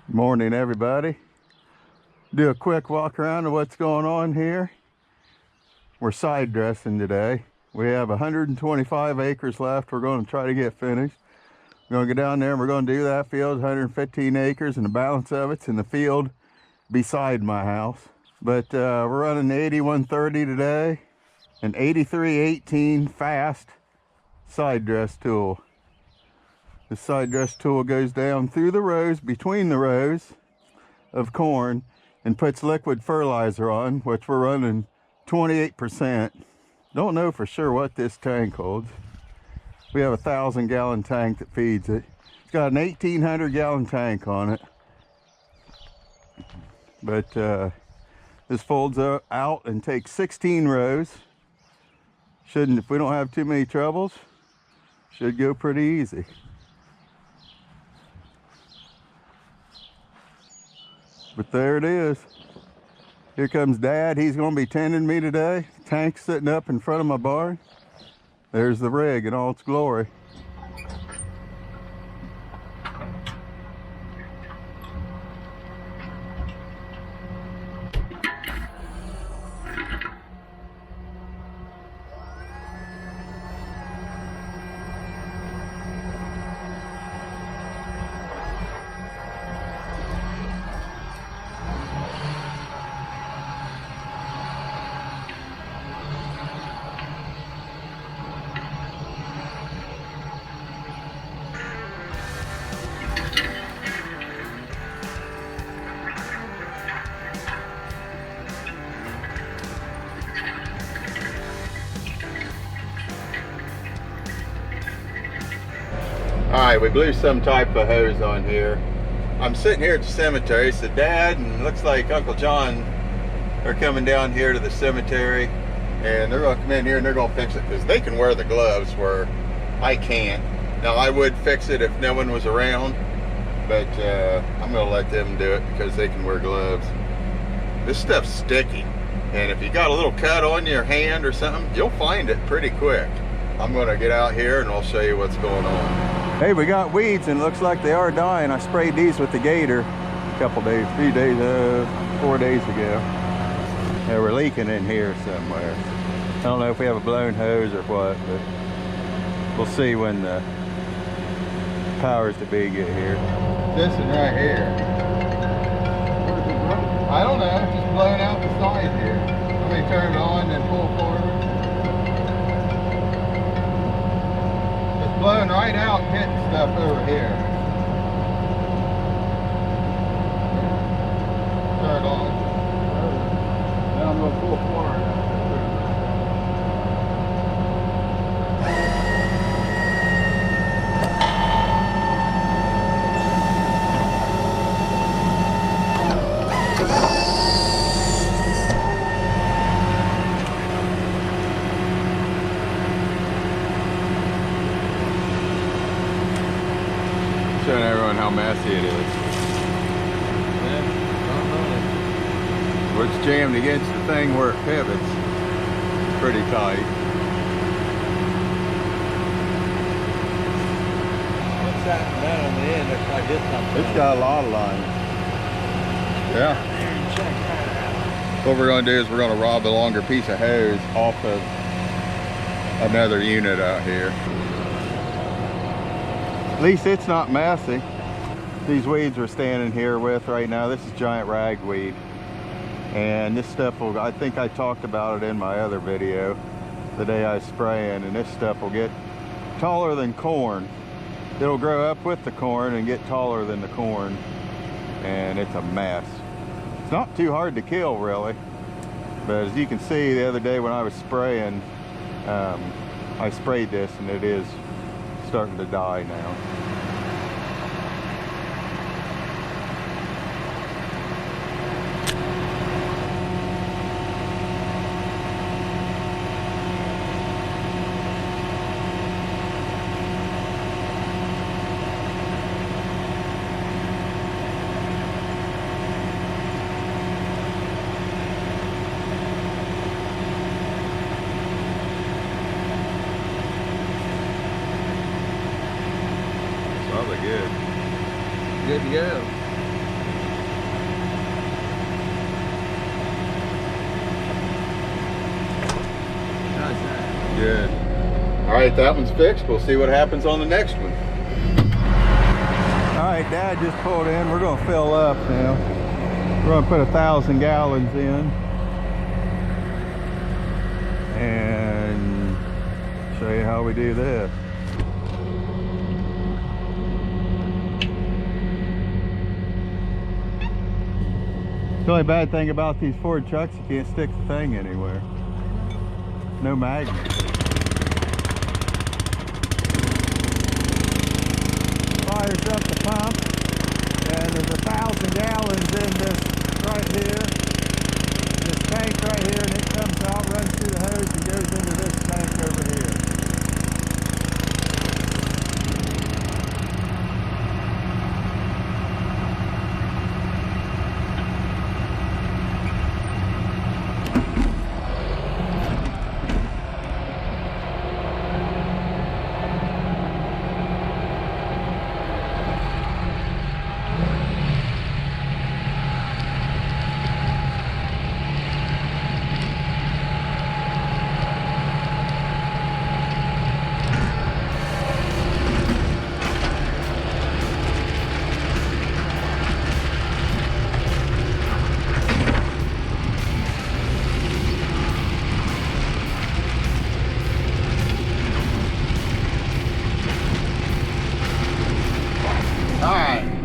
Morning, everybody. Do a quick walk around of what's going on here. We're side dressing today. We have 125 acres left. We're going to try to get finished. We're going to go down there and we're going to do that field, 115 acres, and the balance of it's in the field beside my house. But we're running the 8130 today, an 8318 fast side dress tool. The side dress tool goes down through the rows, between the rows of corn, and puts liquid fertilizer on, which we're running 28%. Don't know for sure what this tank holds. We have a 1,000-gallon tank that feeds it. It's got an 1,800-gallon tank on it. But this folds out and takes 16 rows. Shouldn't, if we don't have too many troubles, should go pretty easy. But there it is. Here comes Dad. He's going to be tending me today. Tank's sitting up in front of my barn. There's the rig in all its glory. Alright, we blew some type of hose on here. I'm sitting here at the cemetery, so Dad and looks like Uncle John are coming down here to the cemetery, and they're going to come in here and they're going to fix it because they can wear the gloves where I can't. Now, I would fix it if no one was around, but I'm going to let them do it because they can wear gloves. This stuff's sticky, and if you got a little cut on your hand or something, you'll find it pretty quick. I'm going to get out here and I'll show you what's going on. Hey, we got weeds and it looks like they are dying. I sprayed these with the gator a couple days, 4 days ago. They were leaking in here somewhere. I don't know if we have a blown hose or what, but we'll see when the powers to be get here. This one right here. I don't know, it's just blowing out the side here. Let me turn it on and pull forward. Blowing right out and hitting stuff over here. Turn it on. Now I'm going to pull forward. Showing everyone how messy it is. Where it's jammed against the thing where it pivots. It's pretty tight. What's that on the end? Looks like this something. It's got a lot of lines. Yeah. What we're going to do is we're going to rob a longer piece of hose off of another unit out here. At least it's not messy. These weeds we're standing here with right now, this is giant ragweed. And this stuff will, I think I talked about it in my other video the day I was spraying, and this stuff will get taller than corn. It'll grow up with the corn and get taller than the corn. And it's a mess. It's not too hard to kill really. But as you can see the other day when I was spraying, I sprayed this and it is starting to die now. Probably good. Good to go. right, that one's fixed. We'll see what happens on the next one. All right, Dad just pulled in. We're gonna fill up now. We're gonna put 1,000 gallons in and show you how we do this. The only bad thing about these Ford trucks, you can't stick the thing anywhere. No magnet. Fires up the pump, and there's 1,000 gallons in this right here, this tank right here, and it comes out, runs through the hose, and goes into this tank over here.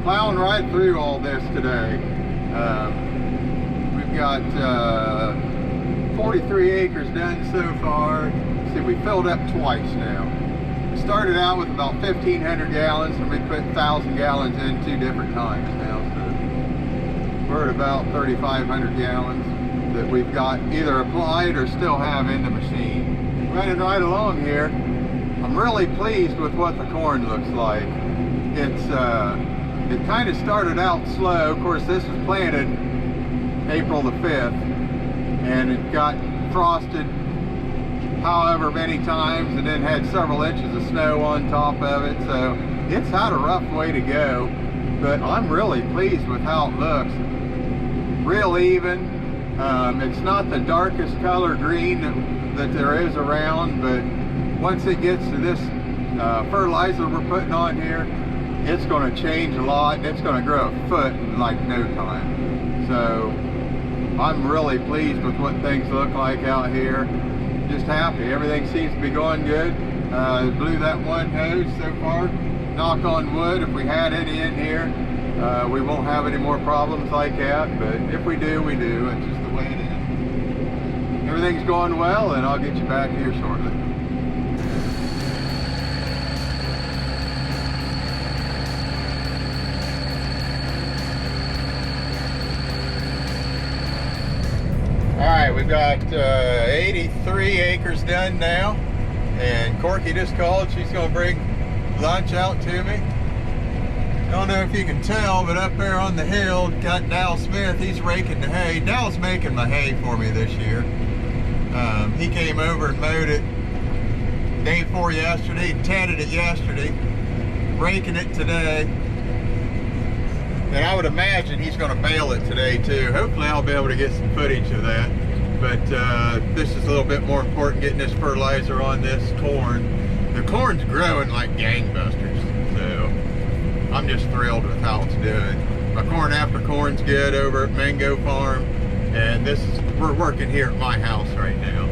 Plowing right through all this today. We've got 43 acres done so far. See, we filled up twice now. We started out with about 1,500 gallons, and we put 1,000 gallons in 2 different times now. So we're at about 3,500 gallons that we've got either applied or still have in the machine. Running right along here, I'm really pleased with what the corn looks like. It kind of started out slow. Of course, this was planted April the 5th, and it got frosted however many times, and then had several inches of snow on top of it. So it's had a rough way to go, but I'm really pleased with how it looks. Real even. It's not the darkest color green that there is around, but once it gets to this fertilizer we're putting on here, it's going to change a lot, and it's going to grow a foot in like no time. So I'm really pleased with what things look like out here. Just happy. Everything seems to be going good. Blew that one hose so far. Knock on wood, if we had any in here, we won't have any more problems like that. But if we do, we do. It's just the way it is. Everything's going well, and I'll get you back here shortly. Alright, we've got 83 acres done now, and Corky just called. She's going to bring lunch out to me. I don't know if you can tell, but up there on the hill, got Dal Smith. He's raking the hay. Dal's making my hay for me this year. He came over and mowed it day before yesterday, tedded it yesterday, raking it today. And I would imagine he's going to bale it today too. Hopefully I'll be able to get some footage of that. But this is a little bit more important, getting this fertilizer on this corn. The corn's growing like gangbusters. So I'm just thrilled with how it's doing. My corn after corn's good over at Mango Farm. And we're working here at my house right now.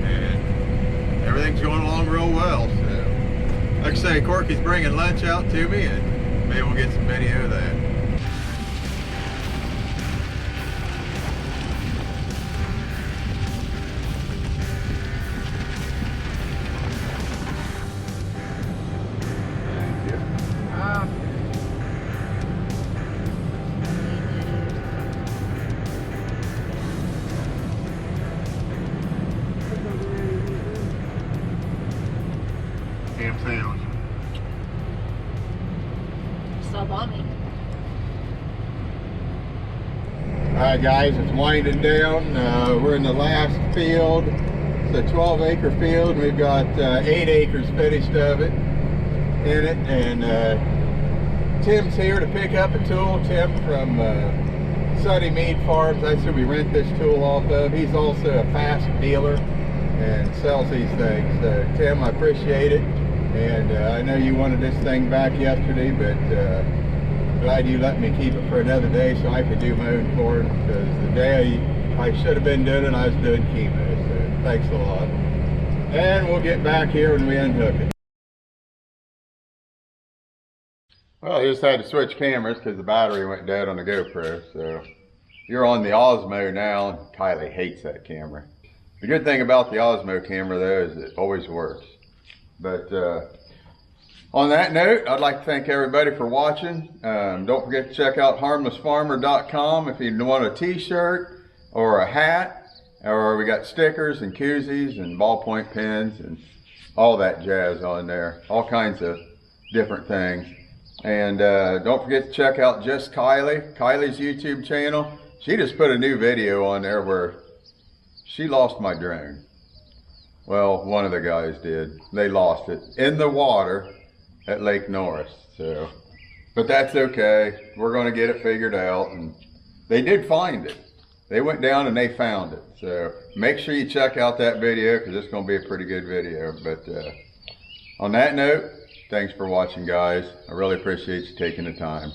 And everything's going along real well. So like I say, Corky's bringing lunch out to me, and maybe we'll get some video of that. Sandwich. Sub on me. Alright guys, it's winding down. We're in the last field. It's a 12-acre field. We've got 8 acres finished of it in it, and Tim's here to pick up a tool. Tim from Sunny Mead Farms. That's who we rent this tool off of. He's also a fast dealer. and sells these things. So Tim, I appreciate it, and I know you wanted this thing back yesterday, but glad you let me keep it for another day so I could do mowing corn, because the day I should have been doing it, I was doing chemo. So thanks a lot, and we'll get back here when we unhook it. Well, I just had to switch cameras because the battery went dead on the GoPro. So you're on the Osmo now, and Kylie hates that camera. The good thing about the Osmo camera though is it always works. But on that note, I'd like to thank everybody for watching. Don't forget to check out harmlessfarmer.com if you want a t-shirt or a hat, or we got stickers and koozies and ballpoint pens and all that jazz on there. All kinds of different things. And don't forget to check out Just Kylie's YouTube channel. She just put a new video on there where she lost my drone. Well, one of the guys did. They lost it in the water at Lake Norris. So, but that's okay. We're going to get it figured out. And they did find it. They went down and they found it. So make sure you check out that video because it's going to be a pretty good video. But on that note, thanks for watching, guys. I really appreciate you taking the time.